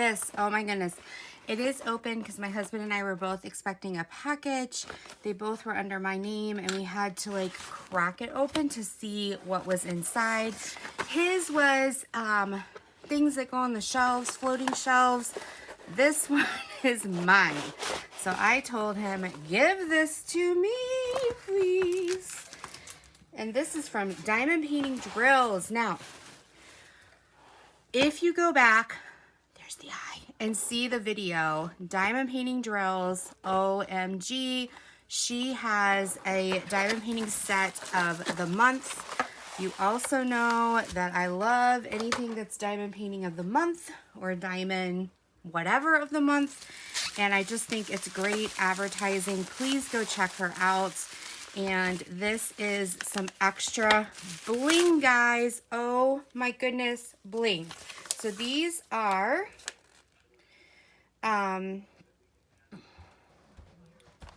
this. Oh my goodness. It is open because my husband and I were both expecting a package. They both were under my name and we had to like crack it open to see what was inside. His was things that go on the shelves, floating shelves. This one is mine. So I told him, give this to me, please. And this is from Diamond Painting Drills. Now, if you go back, there's the eye, and see the video, Diamond Painting Drills, OMG, she has a diamond painting set of the month. You also know that I love anything that's diamond painting of the month or diamond whatever of the month, and I just think it's great advertising. Please go check her out. And this is some extra bling, guys. Oh my goodness, bling. So these are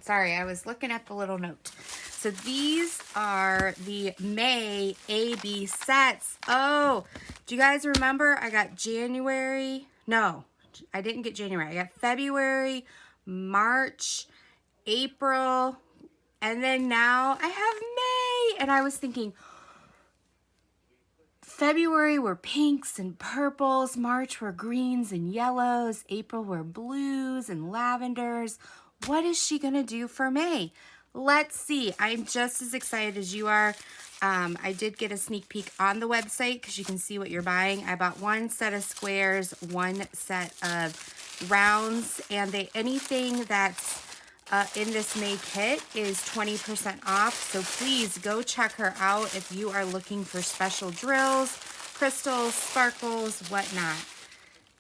sorry, I was looking at the little note. So these are the May AB sets. Oh, do you guys remember I got January? No, I didn't get January. I got February, March, April, and then now I have May. And I was thinking, February were pinks and purples, March were greens and yellows, April were blues and lavenders. What is she gonna do for May? Let's see. I'm just as excited as you are. I did get a sneak peek on the website because you can see what you're buying. I bought one set of squares, one set of rounds, and anything that's in this May kit is 20% off. So please go check her out if you are looking for special drills, crystals, sparkles, whatnot.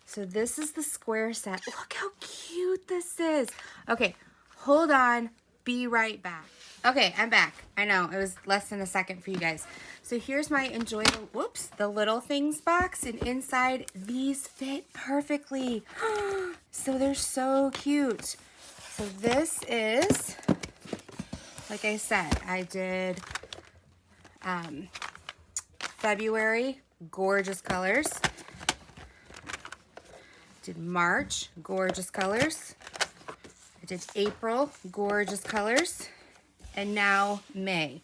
So this is the square set. Look how cute this is. Okay, hold on. Be right back. Okay, I'm back. I know, it was less than a second for you guys. So here's my enjoy the little things box, and inside these fit perfectly. So they're so cute. So this is, like I said, I did February, gorgeous colors. Did March, gorgeous colors. I did April, gorgeous colors. And now May.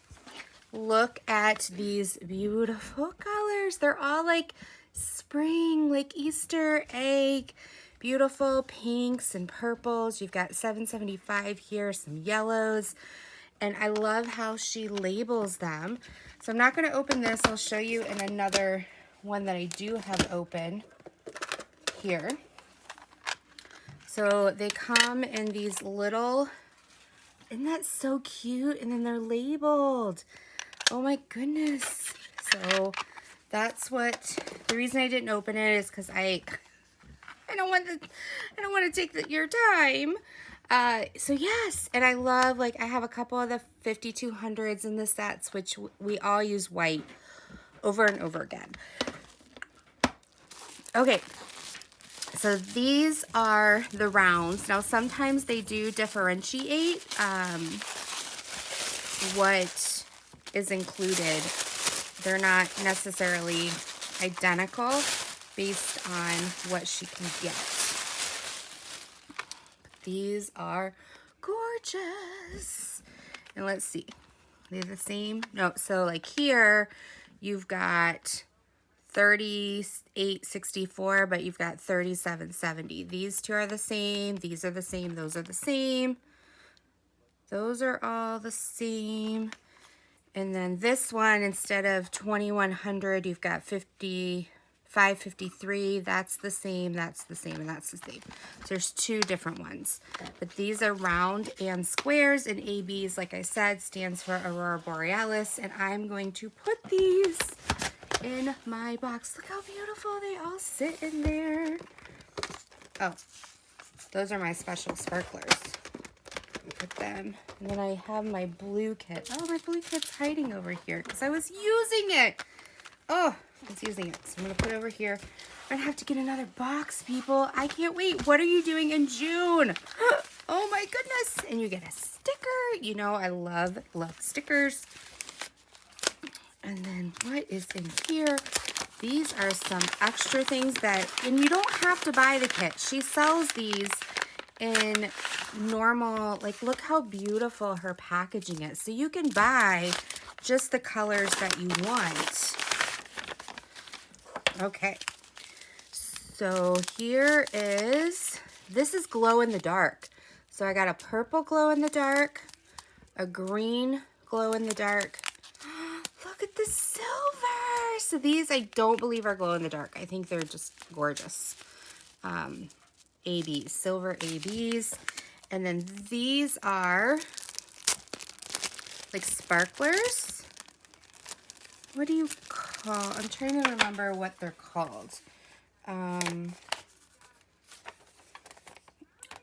Look at these beautiful colors. They're all like spring, like Easter egg. Beautiful pinks and purples. You've got 775 here, some yellows. And I love how she labels them. So I'm not going to open this. I'll show you in another one that I do have open here. So they come in these little, isn't that so cute? And then they're labeled. Oh my goodness. So that's what, the reason I didn't open it is because I don't want to take your time. So yes, and I love, like, I have a couple of the 5200s in the sets, which we all use white over and over again. Okay. So these are the rounds. Now, sometimes they do differentiate what is included. They're not necessarily identical based on what she can get. But these are gorgeous. And let's see. They're the same? No, so like here, you've got 3864, but you've got 3770. These two are the same. These are the same. Those are the same. Those are all the same. And then this one, instead of 2100, you've got 553. That's the same. That's the same. And that's the same. So there's two different ones. But these are round and squares. And ABs, like I said, stands for Aurora Borealis. And I'm going to put these in my box. Look how beautiful they all sit in there. Oh, those are my special sparklers. Put them. And then I have my blue kit. Oh, my blue kit's hiding over here because I was using it. Oh, I was using it. So I'm going to put it over here. I'm going to have to get another box, people. I can't wait. What are you doing in June? Oh my goodness. And you get a sticker. You know, I love stickers. And then what is in here? These are some extra things that, and you don't have to buy the kit. She sells these in normal, like look how beautiful her packaging is. So you can buy just the colors that you want. Okay, so here is, this is glow in the dark. So I got a purple glow in the dark, a green glow in the dark. Look at the silver. So these I don't believe are glow in the dark. I think they're just gorgeous. ABs, silver ABs. And then these are like sparklers. What do you call, I'm trying to remember what they're called.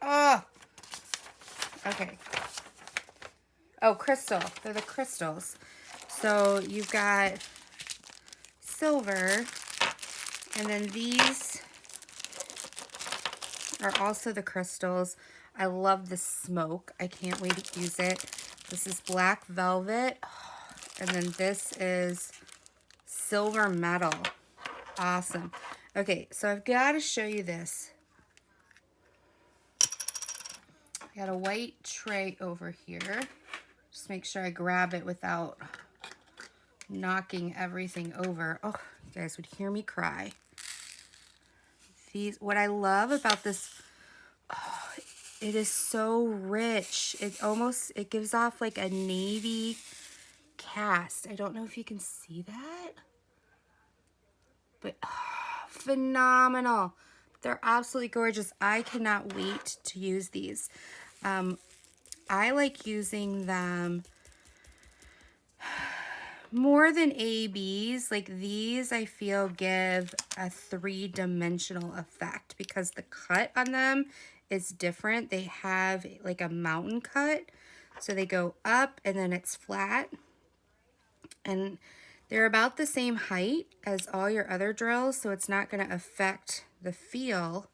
Oh, okay. Oh, crystal. They're the crystals. So you've got silver, and then these are also the crystals. I love the smoke. I can't wait to use it. This is black velvet, and then this is silver metal. Awesome. Okay, so I've got to show you this. I got a white tray over here. Just make sure I grab it without knocking everything over. Oh, you guys would hear me cry. These, what I love about this, oh, it is so rich. It gives off like a navy cast. I don't know if you can see that, but oh, phenomenal. They're absolutely gorgeous. I cannot wait to use these. I like using them more than ABs. Like these, I feel give a three-dimensional effect because the cut on them is different. They have like a mountain cut. So they go up and then it's flat. And they're about the same height as all your other drills, so it's not going to affect the feel,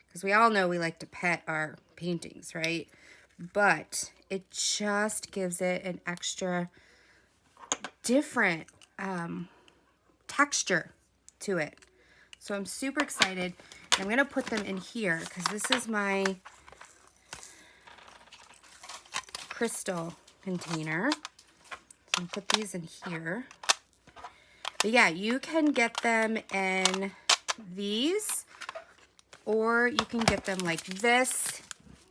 because we all know we like to pet our paintings, right? But it just gives it an extra different texture to it. So I'm super excited. I'm going to put them in here because this is my crystal container. So put these in here. But yeah, you can get them in these, or you can get them like this,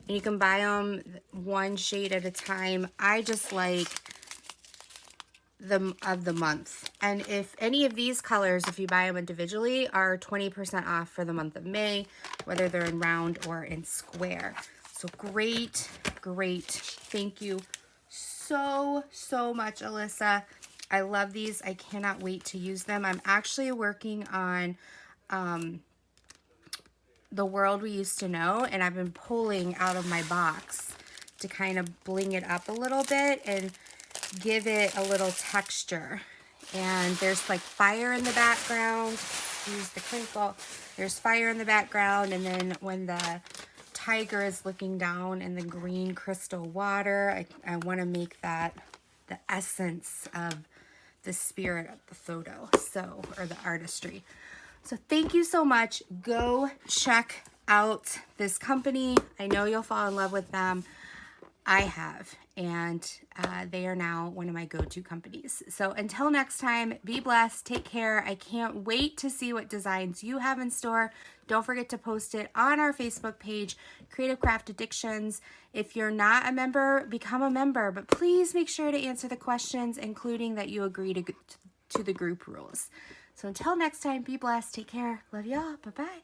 and you can buy them one shade at a time. I just like the of the month. And if any of these colors, if you buy them individually, are 20% off for the month of May, whether they're in round or in square. So great, great. Thank you so much, Alyssa. I love these. I cannot wait to use them. I'm actually working on The World We Used to Know, and I've been pulling out of my box to kind of bling it up a little bit and give it a little texture. And there's like fire in the background. Use the crinkle. There's fire in the background, and then when the tiger is looking down in the green crystal water, I want to make that the essence of the spirit of the photo, so, or the artistry. So thank you so much. Go check out this company. I know you'll fall in love with them. I have, and they are now one of my go-to companies. So until next time, be blessed, take care. I can't wait to see what designs you have in store. Don't forget to post it on our Facebook page, Creative Craft Addictions. If you're not a member, become a member, but please make sure to answer the questions, including that you agree to the group rules. So until next time, be blessed, take care, love y'all, bye-bye.